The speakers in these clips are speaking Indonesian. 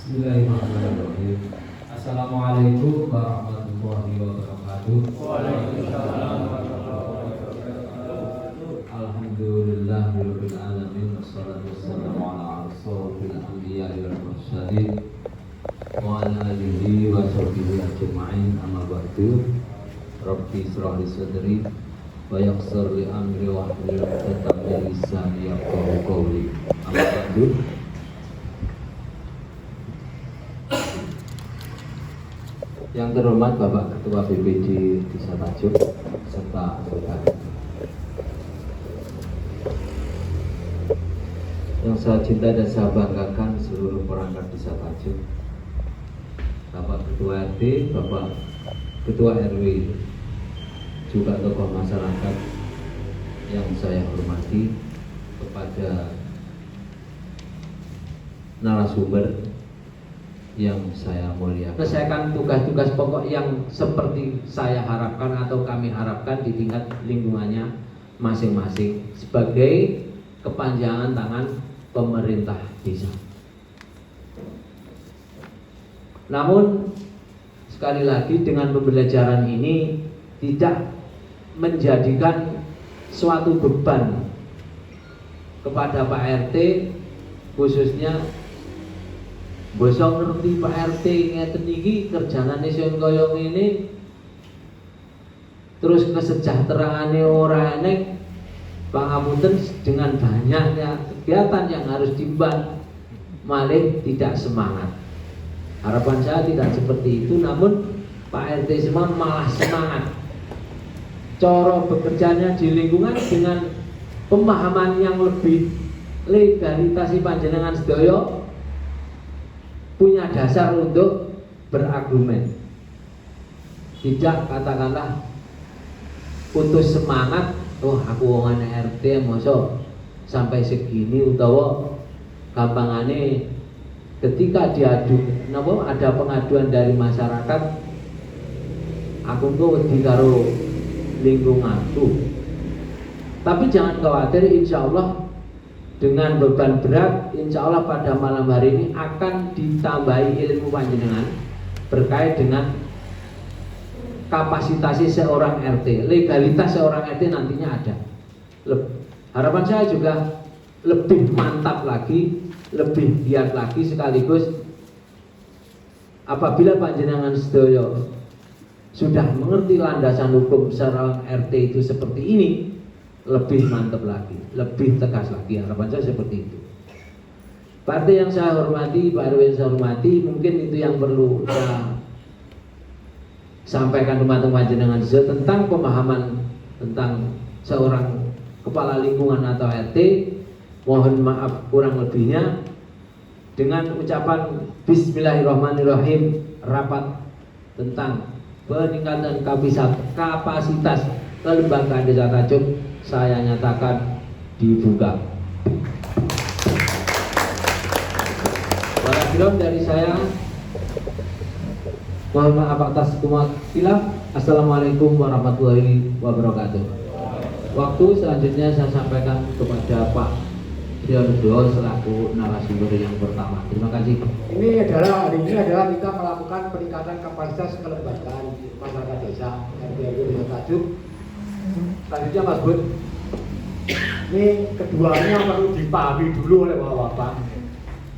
Bismillahirrahmanirrahim. Assalamualaikum warahmatullahi wabarakatuh. Waalaikumsalam warahmatullahi wabarakatuh. Alhamdulillahirabbil alamin wassalatu wassalamu ala asyrofil anbiya'i wal mursalin wa ala alihi wa sahbihi ajma'in, amma ba'du. Rabbi ishrah li sadri wa yassir li amri wa hlul 'uqdatam min lisani yafqahu qawli. Amma ba'du. Yang terhormat Bapak Ketua BPD Desa Tajuk serta saudara yang saya cinta dan saya banggakan, seluruh perangkat Desa Tajuk, Bapak Ketua RT, Bapak Ketua RW, juga tokoh masyarakat yang saya hormati, kepada narasumber yang saya muliakan. Selesaikan tugas-tugas pokok yang seperti saya harapkan atau kami harapkan di tingkat lingkungannya masing-masing sebagai kepanjangan tangan pemerintah desa. Namun sekali lagi, dengan pembelajaran ini tidak menjadikan suatu beban kepada Pak RT, khususnya bosok ngerti Pak RT ngeten iki kerjanane sing kaya ngene, terus kesejahteraane ora enek, pangapunten dengan banyaknya kegiatan yang harus diemban malah tidak semangat. Harapan saya tidak seperti itu, namun Pak RT semua malah semangat. Cara bekerjanya di lingkungan dengan pemahaman yang lebih legalitas panjenengan sedaya punya dasar untuk berargumen, tidak katakanlah putus semangat, oh aku wongane RT mosok sampai segini, utawa gampangane ketika diadu ada pengaduan dari masyarakat, aku tuh wedi karo lingkunganku. Tapi jangan khawatir, insya Allah dengan beban berat, insya Allah pada malam hari ini akan ditambahi ilmu panjenengan berkait dengan kapasitas seorang RT, legalitas seorang RT nantinya ada. Harapan saya juga lebih mantap lagi, lebih giat lagi, sekaligus apabila panjenengan sedaya sudah mengerti landasan hukum seorang RT itu seperti ini, lebih mantap lagi, lebih tegas lagi. Harapan saya seperti itu. Partai yang saya hormati, Pak RW yang saya hormati, mungkin itu yang perlu saya sampaikan teman-teman jenengan tentang pemahaman tentang seorang kepala lingkungan atau RT. Mohon maaf kurang lebihnya. Dengan ucapan Bismillahirrahmanirrahim, rapat tentang peningkatan kapasitas kelembagaan Desa Tajuk saya nyatakan dibuka. Waalaikumsalam dari saya. Mohon maaf atas semua khilaf. Assalamualaikum warahmatullahi wabarakatuh. Waktu selanjutnya saya sampaikan kepada Pak Triyonugroho selaku narasumber yang pertama. Terima kasih. Hari ini adalah kita melakukan peningkatan kapasitas kelembagaan masyarakat desa RT Desa Tajuk. Selanjutnya Mas Bud, ini keduanya perlu dipahami dulu oleh Bapak.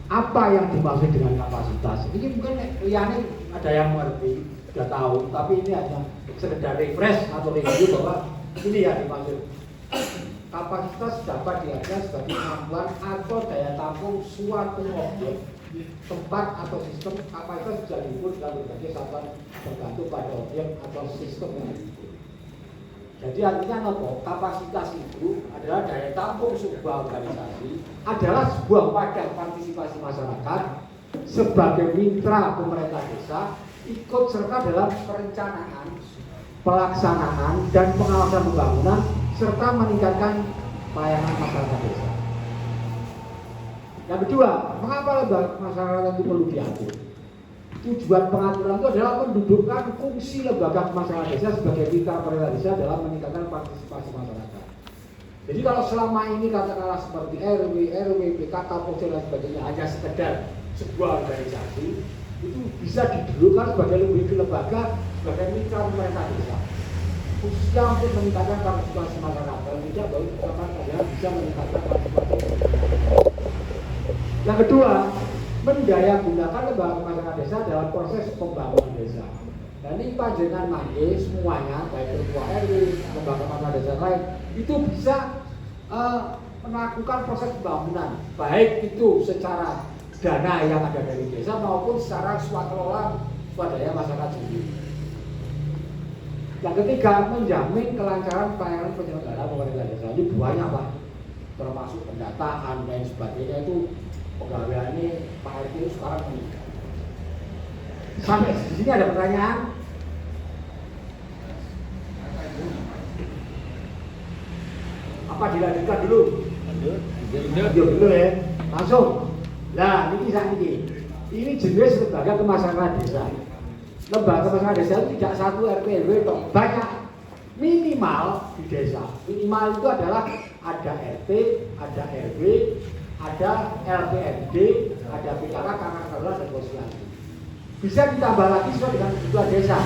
Apa yang dimaksud dengan kapasitas? Ini mungkin liane ada yang mengerti, sudah tahu, tapi ini hanya sekedar refresh atau review bahwa ini yang dimaksud. Kapasitas dapat diartikan sebagai kemampuan atau daya tampung suatu objek, tempat atau sistem. Kapasitas bisa diukur dalam berbagai satuan tergantung pada objek atau sistem yang diukur. Jadi artinya apa? Kapasitas itu adalah daya tampung sebuah organisasi, adalah sebuah wadah partisipasi masyarakat sebagai mitra pemerintah desa, ikut serta dalam perencanaan, pelaksanaan, dan pengawasan pembangunan serta meningkatkan pelayanan masyarakat desa. Yang kedua, mengapa lembaga masyarakat itu perlu diatur? Tujuan pengaturan itu adalah mendudukkan fungsi lembaga masyarakat desa sebagai mitra pemerintah desa dalam meningkatkan partisipasi masyarakat. Jadi kalau selama ini katakanlah seperti RW, PKK, Pokja dan sebagainya hanya sekedar sebuah organisasi itu bisa didulukan sebagai lembaga sebagai mitra pemerintah desa, khususnya untuk meningkatkan partisipasi masyarakat. Dan tidak baru misalkan adalah bisa meningkatkan partisipasi. Yang kedua, mendaya gunakan lembaga masyarakat desa dalam proses pembangunan desa. Dan ini panjenengan manggil semuanya, baik ketua RW, lembaga masyarakat desa lain, itu bisa melakukan proses pembangunan, baik itu secara dana yang ada dari desa maupun secara swadaya masyarakat sendiri. Yang ketiga, menjamin kelancaran pelayanan penyelenggara pemerintah desa. Ini banyak Pak, termasuk pendataan dan sebagainya, itu pegawaiannya Pak RT itu sekarang meningkat. Sampai di sini ada pertanyaan? Apa dilanjutkan dulu? Lanjut dulu ya, langsung. Nah, ini saat ini jenis lembaga kemasyarakatan desa. Lembaga kemasyarakatan desa itu tidak satu RT RW, banyak. Minimal di desa, minimal itu adalah ada RT, ada RW, ada LPMD, ada PKK, kakak darurat dan posyandu. Bisa ditambah lagi sesuai dengan kebutuhan desa.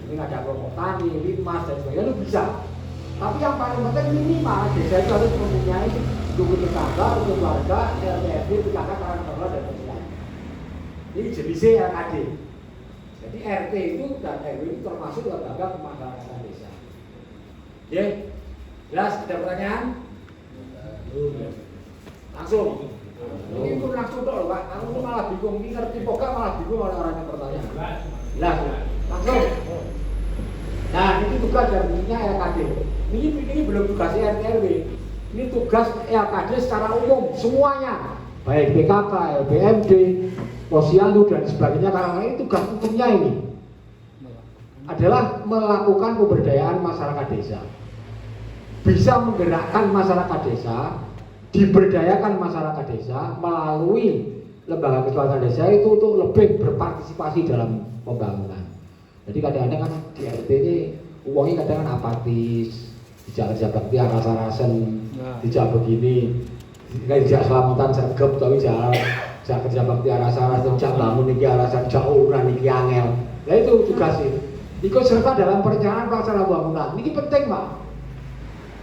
Ini ada kelompok tani, limas dan sebagainya, itu bisa. Tapi yang paling penting minimal desa itu harus mempunyai rukun tetangga, rukun warga, LPMD, PKK, kakak darurat dan posyandu. Ini jenisnya RKD. Jadi RT itu dan RW itu termasuk lembaga kemasyarakatan desa. Oke, jelas? Ada pertanyaan? Langsung. Ini pun langsung dong Pak. Aku malah bingung, ini ngerti pokok malah bingung oleh orang yang bertanya. Jelas? Langsung. Nah, ini tugas jadinya LKD. Ini belum tugas RT RW. Ini tugas LKD secara umum semuanya, baik PKK, LPMD, posyandu dan sebagainya. Karena ini tugas umumnya ini adalah melakukan pemberdayaan masyarakat desa, bisa menggerakkan masyarakat desa, diberdayakan masyarakat desa melalui lembaga kemasyarakatan desa itu untuk lebih berpartisipasi dalam pembangunan. Jadi kadang-kadang kan di RT ini uangnya kadang kan apatis, tidak kerja bakti rasa-rasen, tidak begini, tidak selamatan sergap tapi tidak kerja bakti rasa-rasen, tidak bangun ini alasan, tidak urunan ini angel. Nah itu tugas itu. Ikut serta dalam perencanaan pelaksanaan pembangunan. Ini penting Pak.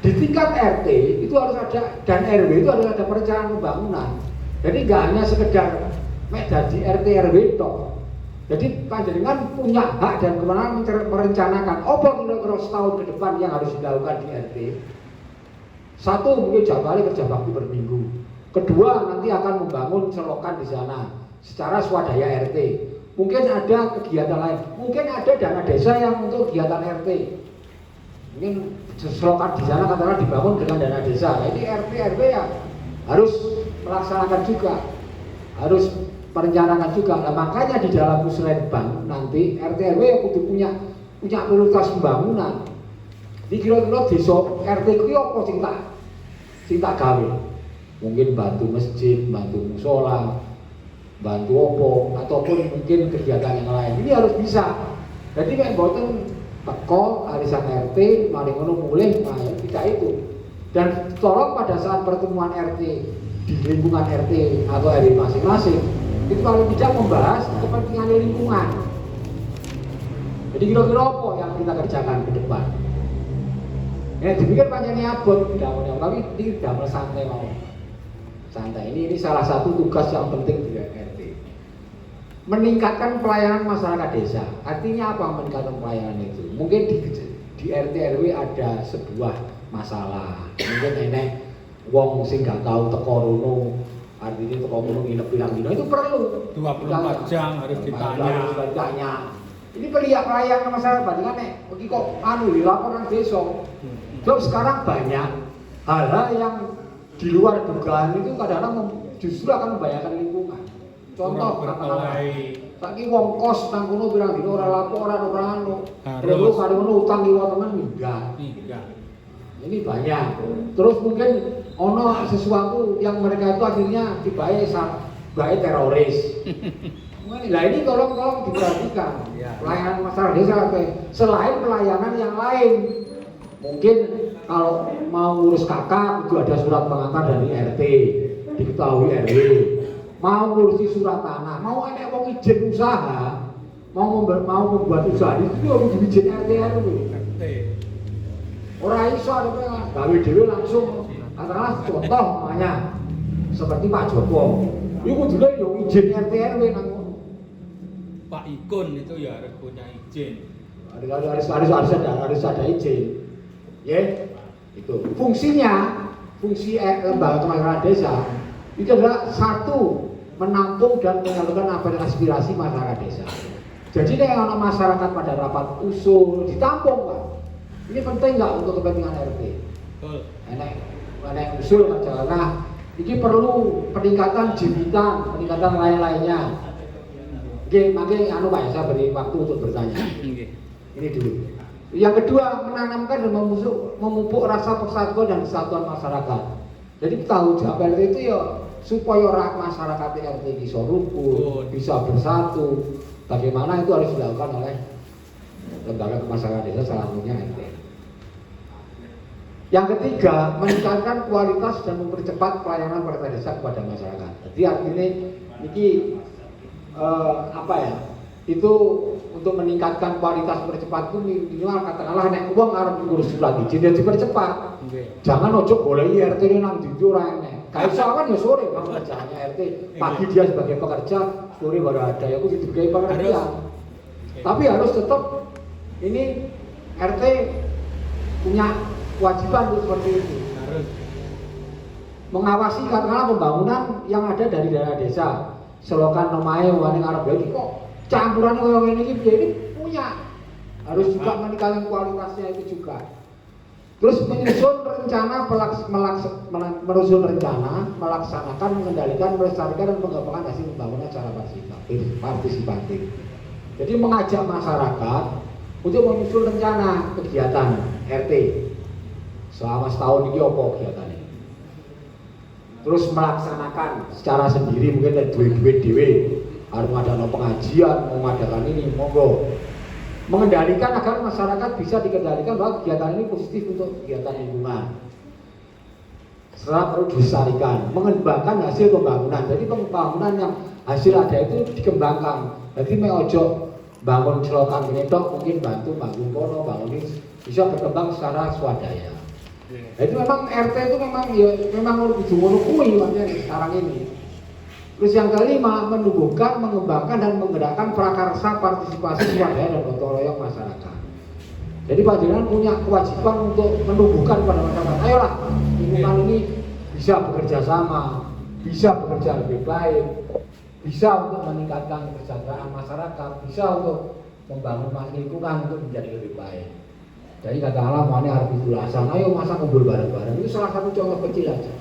Di tingkat RT itu harus ada dan RW itu harus ada perencanaan pembangunan. Jadi nggak hanya sekedar jadi RT RW toh. Jadi panjenengan punya hak dan kewenangan merencanakan apa kira-kira setahun ke depan yang harus dilakukan di RT. Satu, mungkin jadwalnya kerja bakti berminggu. Kedua, nanti akan membangun selokan di sana secara swadaya RT. Mungkin ada kegiatan lain, mungkin ada dana desa yang untuk kegiatan RT. Mungkin selokan di sana katakanlah dibangun dengan dana desa. Jadi RT RW ya harus melaksanakan juga, harus merencanakan juga. Nah, makanya di dalam musrenbang nanti RT RW yang punya prioritas pembangunan. Di kira-kira desa RT ku apa sing tak gawe? Mungkin bantu masjid, bantu musola, bantu opo, ataupun mungkin kegiatan yang lain. Ini harus bisa. Jadi kayak boten teko arisan RT, mari ngono mulih, nah tidak itu. Dan tolong pada saat pertemuan RT di lingkungan RT atau RW masing-masing, itu kalau tidak membahas kepentingan lingkungan. Jadi kira-kira apa yang kita kerjakan ke depan? Ya demikian panjangnya abot, tapi ini damel santai mau. Santai ini salah satu tugas yang penting di RT. Meningkatkan pelayanan masyarakat desa. Artinya apa meningkatkan pelayanan itu? Mungkin di RT RW ada sebuah masalah. Mungkin enek wong sing gak tahu teko rono, artinya teko rono nginep pirang dino itu perlu 24 jam harus ditanya. Ini pelayanan masyarakat dengan nek iki kok laporan desa. Sebab sekarang banyak hal-hal yang di luar dugaan itu kadang-kadang justru akan membahayakan lingkungan. Contoh katakanlah saiki wong kos nang kono pirang dino ora laporan ora anu. Terus karo ngono utang liwat temen enggak. Ini banyak. Terus mungkin ono sesuatu yang mereka itu akhirnya dibayar teroris. Nah ini tolong diperhatikan. Pelayanan masyarakat desa selain pelayanan yang lain. Mungkin kalau mau ngurus kakak itu ada surat pengantar dari RT, diketahui RW. mau ngurusi surat tanah, mau enek wong izin usaha, mau membuat usaha itu harus izin RT RW. Ora iso ada gawe dhewe langsung katakanlah contoh namanya seperti Pak Joko. Iku kudune yo izin RT RW nang Pak Ikun itu ya harus punya izin. Harus ada izin. Ya, itu fungsi lembaga kemasyarakat desa itu adalah satu menampung dan menyalurkan aspirasi masyarakat desa. Jadi kalau masyarakat pada rapat usul ditampung Pak. Ini penting nggak untuk kepentingan RT? Betul. Enek usul karena ini perlu peningkatan jibitan, peningkatan lain-lainnya. Oke, makanya Pak ya, saya beri waktu untuk bertanya. Ini dulu. Yang kedua, menanamkan dan memupuk rasa persatuan dan kesatuan masyarakat. Jadi tahu jawab RT itu ya supaya masyarakat RT bisa rukun, bisa bersatu. Bagaimana itu harus dilakukan oleh lembaga kemasyarakatan desa, salah satunya RT. Yang ketiga, meningkatkan kualitas dan mempercepat pelayanan perangkat desa kepada masyarakat. Jadi artinya ini itu untuk meningkatkan kualitas percepat itu minimal katakanlah nek wong arep ngurus surat izin ya dipercepat. Jangan ojo boleh RT ini nang dindi ora enek. Gak iso kan ya sore pekerjaannya RT. Pagi dia sebagai pekerja, sore baru ada ya kudu digawe pengertian. Tapi harus tetap ini RT punya kewajiban untuk seperti itu. Harus Mengawasi katakanlah pembangunan yang ada dari daerah desa. Selokan omahe wani arep iki kok campuran kaya ngene iki piye, ini punya. Harus juga meningkatkan kualitasnya itu juga. Terus menyusun rencana melaksanakan, mengendalikan, melestarikan dan mengembangkan hasil pembangunan secara partisipatif. Jadi mengajak masyarakat untuk menyusun rencana kegiatan RT selama setahun ini apa kegiatannya. Terus melaksanakan secara sendiri, mungkin ada duit dewe, harus mengadakan pengajian, mengadakan ini, monggo. Mengendalikan agar masyarakat bisa dikendalikan bahwa kegiatan ini positif untuk kegiatan lingkungan. Setelah perlu dilestarikan, mengembangkan hasil pembangunan. Jadi pembangunan yang hasil ada itu dikembangkan. Jadi ojo bangun selokan ini dok, mungkin bantu bangun kono, bangun ini bisa berkembang secara swadaya. Nah, itu memang RT itu memang harus dijumurukui sekarang ini. Terus yang kelima, menumbuhkan, mengembangkan dan menggerakkan prakarsa partisipasi swadaya dan gotong royong masyarakat. Jadi Pak Jenderal punya kewajiban untuk menumbuhkan pada masyarakat. Ayolah, lingkungan ini bisa bekerja sama, bisa bekerja lebih baik, bisa untuk meningkatkan kesejahteraan masyarakat, bisa untuk membangun lingkungan untuk menjadi lebih baik. Jadi kata Allah, mana harus ditulasan, ayo masa kumpul bareng-bareng. Itu salah satu contoh kecil aja.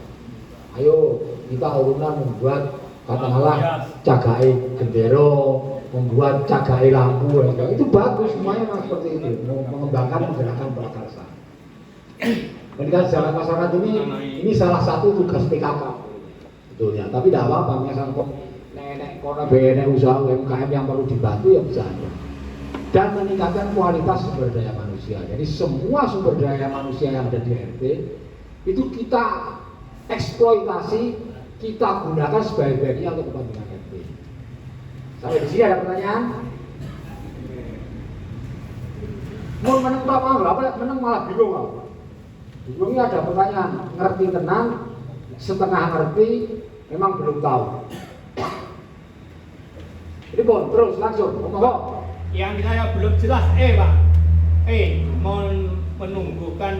Ayo kita urunan membuat kata Allah cagai gendero, membuat cagai lampu, itu bagus semuanya mas seperti itu, mengembangkan menggerakkan prakarsa. Pendidikan sejarah masyarakat ini salah satu tugas PKK, betulnya. Tapi tidak apa-apa, misalnya nenek kono BNN usaha UMKM yang perlu dibantu ya bisa aja. Dan meningkatkan kualitas sumber daya manusia. Jadi semua sumber daya manusia yang ada di RT itu kita eksploitasi, kita gunakan sebaik-baiknya untuk kepentingan RT. Sampai di sini ada pertanyaan? Mau menang apa? Menang malah bingung apa? Bingungnya ada pertanyaan, ngerti tenang, setengah ngerti, memang belum tahu. Jadi terus langsung, ngomong. yang saya belum jelas Pak. Menumbuhkan,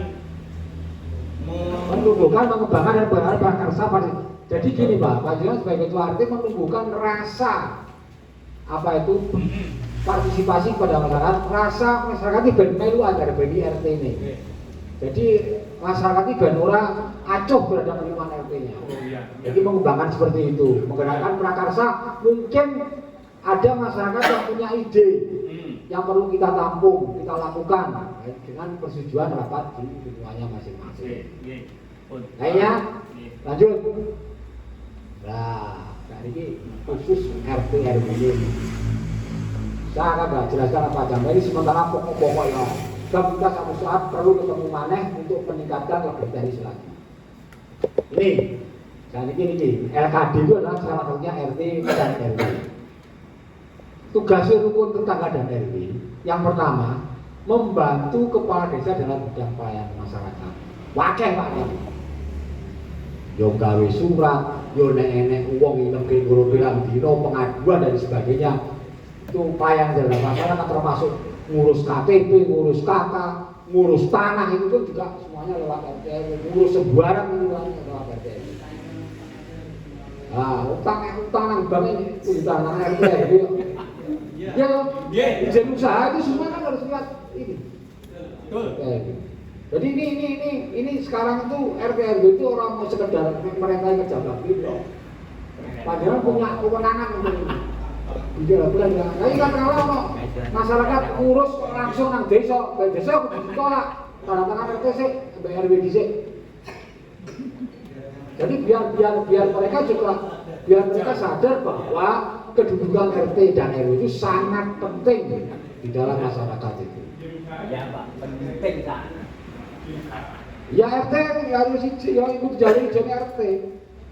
mengembangkan dan berharap prakarsa. Jadi gini Pak Jenderal sebagai ketua RT menumbuhkan rasa apa itu partisipasi kepada masyarakat, rasa masyarakat ini bermelu agar bagi RT ini. Jadi masyarakat ini benora acuh terhadap lingkungan RT-nya. Jadi mengembangkan seperti itu, menggunakan prakarsa. Mungkin ada masyarakat yang punya ide yang perlu kita tampung, kita lakukan dengan persetujuan rapat di lingkungannya masing-masing. Kayaknya lanjut. Nah, ini khusus RT RW ini. Saya akan jelaskan apa aja. Ini sementara pokok-pokoknya. Kita satu saat perlu ketemu maneh untuk meningkatkan lebih dari selanjutnya. Ini Jadi ini LKD itu adalah salah satunya RT dan RW. Tugas rukun tetangga dan RW yang pertama membantu kepala desa dalam bidang pelayanan masyarakat. Wakil Pak ya. Yo gawe surat, yo nek wong ilang ke pirang dina pengaduan dan sebagainya. Itu pelayanan dalam masyarakat termasuk ngurus KTP, ngurus KK, ngurus tanah itu pun juga semuanya lewat RT, ngurus sebuaran itu lewat RT. Nah, utang nang bank ini utang nang RT. Ya, izin usaha itu semua kan harus lihat ini. Jadi ini sekarang itu RT RW itu orang mau sekedar mereka kerja bakti loh. Padahal punya kewenangan untuk ini. Iya, bukan ya. Tapi kan kalau masyarakat urus langsung nang desa, desa ditolak. Tanda tangan RT sih, RW dhisik. Jadi biar mereka juga sadar bahwa kedudukan RT dan RW itu sangat penting di dalam masyarakat itu. Ya Pak, penting kan. Ya RT harus ikut jalur RT,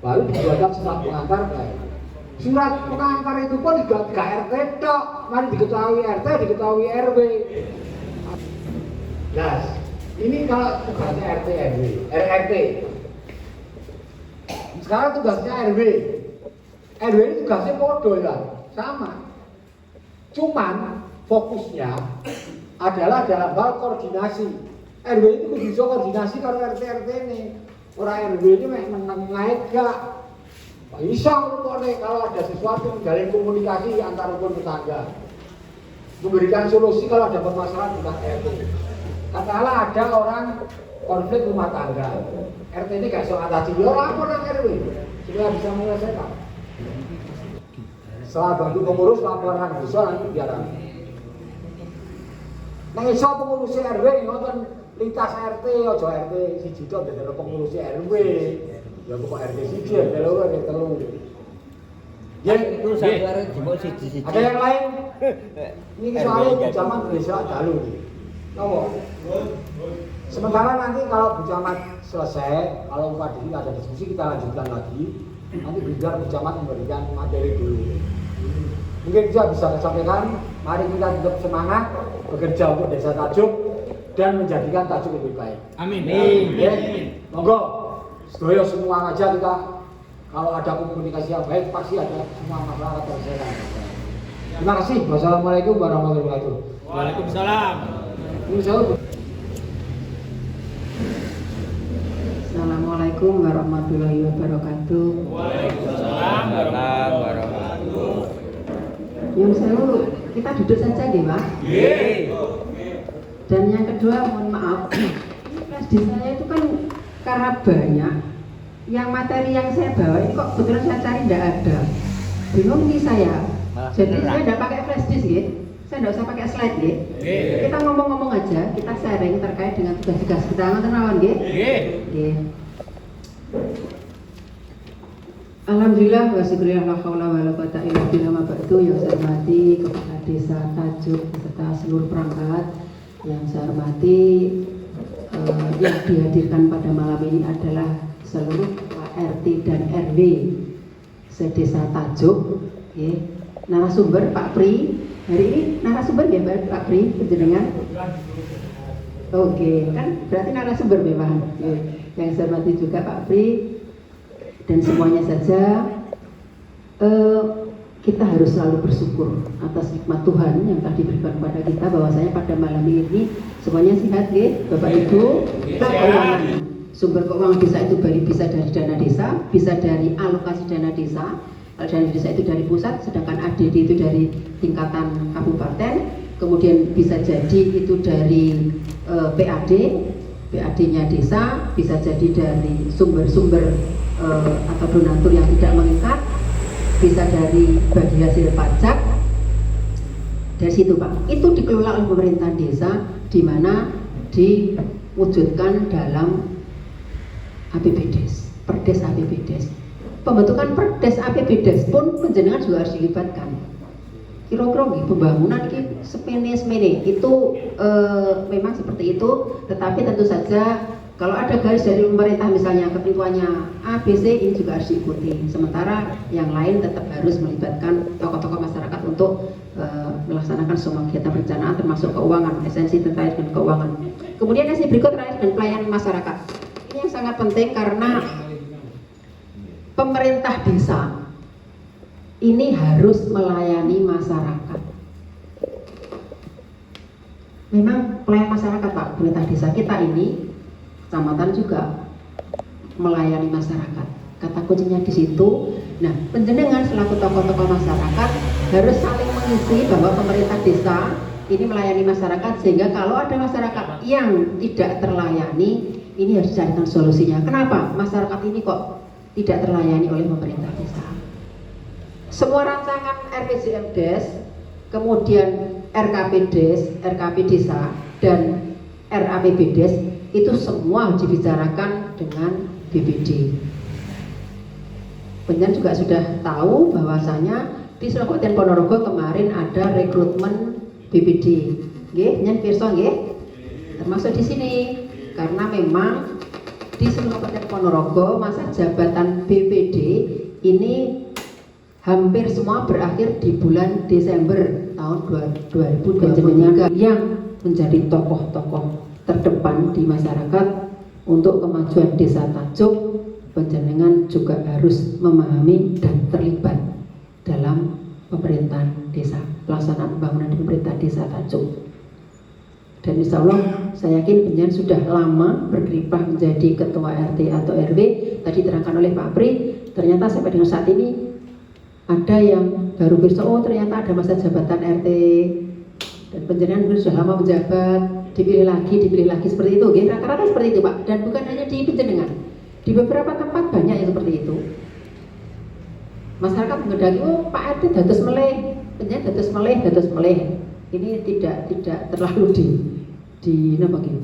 baru dibuatkan surat pengantar ke RW. Surat pengantar itu pun juga ke RT tok, mari diketahui RT, diketahui RW. Nah, ini kalau tugasnya RT RW, RT. Sekarang tugasnya RW. RW ini tugasnya podo ya, sama. Cuman fokusnya adalah dalam hal koordinasi. RW itu bisa koordinasi kalau RT ini. Orang RW ini menengah gak. Bisa kalau ada sesuatu menjalin komunikasi antar rukun tetangga. Memberikan solusi kalau ada permasalahan dengan RT. Katakanlah ada orang konflik rumah tangga. RT ini gak soal atasi, ya lapor ke RW supaya bisa menyelesaikan. Setelah bantu pengurus laporan bisa nanti biar nah iso pengurus RW ngoten lintas RT aja RT siji tok dadi pengurus RW. Ya pokok RT siji RT loro RT telu. Ya Itu saudara jempol siji-siji. ada yang lain? Ini soalnya di zaman desa dalu nih. Tahu? Sementara nanti kalau Bu Camat selesai, kalau Pak Didi ada diskusi kita lanjutkan lagi. Nanti biar Bu Camat memberikan materi dulu. Mungkin bisa disampaikan. Mari kita tetap semangat bekerja untuk desa Tajuk dan menjadikan Tajuk lebih baik. Amin. Ya, monggo. Sedoyo semua aja kita kalau ada komunikasi yang baik pasti ada semua masyarakat terselesaikan. Terima kasih. Wassalamualaikum warahmatullahi wabarakatuh. Waalaikumsalam. Assalamualaikum warahmatullahi wabarakatuh. Waalaikumsalam warahmatullahi wabarakatuh. Yang saya kita duduk saja nggih, Pak. Nggih. Dan yang kedua mohon maaf, ini flash disk saya itu kan karena banyak yang materi yang saya bawa ini kok kebetulan saya cari tidak ada. Bingung nih saya. Jadi saya tidak pakai flash disk ya. Saya tidak usah pakai slide ya. Kita ngomong-ngomong aja, kita sharing terkait dengan tugas-tugas kita ngeten nggih. Nggih. Alhamdulillah wa syukurillah la haula wala quwata illa billah ma ba'du. Yang saya hormati Kepala Desa Tajuk beserta seluruh perangkat, yang saya hormati yang dihadirkan pada malam ini adalah seluruh RT dan RW sedesa Tajuk. Okay. Narasumber Pak Pri hari ini narasumber ya Pak Pri penjenengan. Oke, kan berarti narasumber memang. Yang saya hormati juga Pak Pri dan semuanya saja, kita harus selalu bersyukur atas nikmat Tuhan yang telah diberikan kepada kita, bahwasanya pada malam ini semuanya sehat ya Bapak Ibu. Keuangan, sumber keuangan desa itu bisa dari dana desa, bisa dari alokasi dana desa. Kalau dana desa itu dari pusat, sedangkan ADD itu dari tingkatan kabupaten. Kemudian bisa jadi itu dari PAD-nya desa, bisa jadi dari sumber-sumber atau donatur yang tidak mengikat, bisa dari bagi hasil pajak. Dari situ Pak, itu dikelola oleh pemerintah desa, di mana diwujudkan dalam APBDes, Perdes APBDes. Pembentukan Perdes APBDes pun penjenengan juga harus dilibatkan. Kira-kira pembangunan semene itu memang seperti itu, tetapi tentu saja Kalau ada garis dari pemerintah misalnya ketentuannya A, B, C, ini juga harus diikuti. Sementara yang lain tetap harus melibatkan tokoh-tokoh masyarakat untuk melaksanakan semua kegiatan perencanaan termasuk keuangan, esensi terkait dengan keuangan. Kemudian esensi berikut terkait dengan pelayanan masyarakat. Ini yang sangat penting karena pemerintah desa ini harus melayani masyarakat. Memang pelayan masyarakat Pak, pemerintah desa kita ini kecamatan juga melayani masyarakat. Kata kuncinya di situ. Nah, penjenengan selaku tokoh-tokoh masyarakat harus saling mengisi bahwa pemerintah desa ini melayani masyarakat, sehingga kalau ada masyarakat yang tidak terlayani, ini harus dicarikan solusinya. Kenapa masyarakat ini kok tidak terlayani oleh pemerintah desa? Semua rancangan RPJMdes, kemudian RKPdes, RKP desa, dan RAPBdes itu semua dibicarakan dengan BPD. Penjen juga sudah tahu bahwasanya di Kabupaten Ponorogo kemarin ada rekrutmen BPD. Nggih, nyen pirsa nggih? Termasuk di sini karena memang di seluruh Kabupaten Ponorogo masa jabatan BPD ini hampir semua berakhir di bulan Desember tahun 2023 yang menjadi tokoh-tokoh terdepan di masyarakat untuk kemajuan desa Tajuk. Panjenengan juga harus memahami dan terlibat dalam pemerintahan desa, pelaksanaan pembangunan di pemerintah desa Tajuk. Dan insya Allah saya yakin panjenengan sudah lama berkiprah menjadi ketua RT atau RW. Tadi terangkan oleh Pak Pri, ternyata sampai dengan saat ini ada yang baru besok, oh ternyata ada masa jabatan RT dan panjenengan sudah lama menjabat, dipilih lagi seperti itu, rata-rata seperti itu Pak. Dan bukan hanya di panjenengan, di beberapa tempat banyak yang seperti itu. Masyarakat menghendaki, oh Pak RT dados meleh, panjenengan dados meleh. Ini tidak terlalu di apa gitu.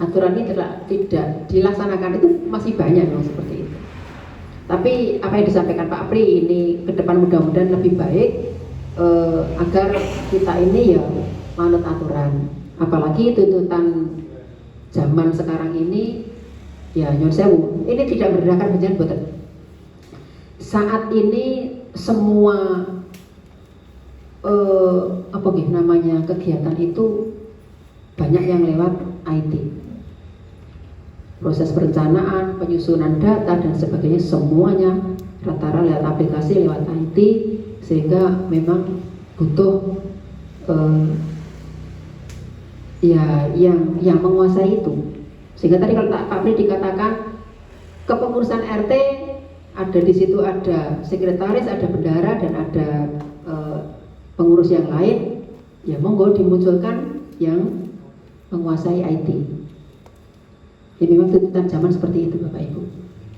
Aturan ini tidak dilaksanakan, itu masih banyak yang seperti itu. Tapi apa yang disampaikan Pak Pri ini ke depan mudah-mudahan lebih baik agar kita ini ya manut aturan. Apalagi tuntutan zaman sekarang ini ya nyuwun sewu, ini tidak berdasarkan penjenengan boten. Saat ini semua apa gitu namanya kegiatan itu banyak yang lewat IT. Proses perencanaan, penyusunan data dan sebagainya semuanya rata-rata lewat aplikasi, lewat IT, sehingga memang butuh ya yang menguasai itu. Sehingga tadi kalau Pak Pri dikatakan kepengurusan RT ada di situ, ada sekretaris, ada bendahara dan ada pengurus yang lain, ya monggo dimunculkan yang menguasai IT. Ya memang tuntutan zaman seperti itu Bapak Ibu.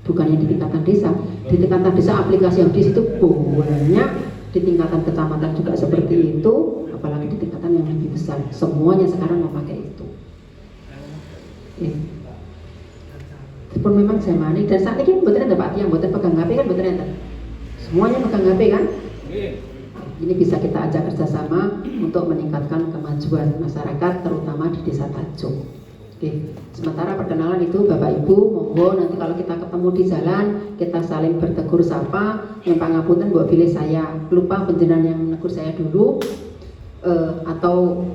Bukannya di tingkatan desa, di tingkatan desa aplikasi yang di situ banyak, di tingkatan kecamatan juga seperti itu, apalagi di tingkatan yang lebih besar. Semuanya sekarang memakai itu. Ya. Pun memang zaman ini dan saat ini betul ada Pak yang betul pegang HP kan betul ada. Semuanya pegang HP kan? Ini bisa kita ajak kerjasama untuk meningkatkan kemajuan masyarakat terutama di desa Tajuk. Oke. Sementara perkenalan itu Bapak Ibu monggo nanti kalau kita ketemu di jalan kita saling bertegur sapa, yang pangapunten mbok pilih saya, lupa panjenengan yang negur saya dulu atau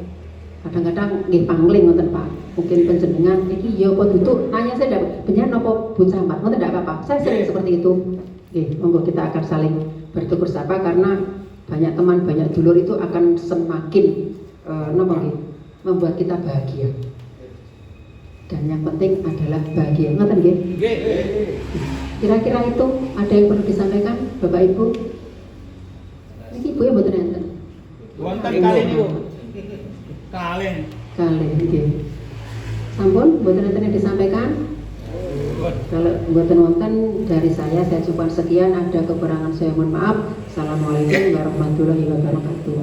kadang-kadang nggih pangling ngoten Pak. Mungkin panjenengan iki ya apa duduk nanya saya ndak panjenengan napa Bu Camat ngoten ndak apa-apa. Saya sering seperti itu. Nggih, monggo kita akan saling bertegur sapa karena banyak teman, banyak dulur itu akan semakin membuat kita bahagia. Dan yang penting adalah bahagia. Ngoten nggih? Kira-kira itu ada yang perlu disampaikan Bapak Ibu? Ini Ibu ya mboten enten. Wonten kalih niku. Kalih nggih. Sampun mboten enten yang disampaikan? Kalau mboten wonten dari saya cukup sekian, ada kekurangan saya mohon maaf. Assalamualaikum warahmatullahi wabarakatuh.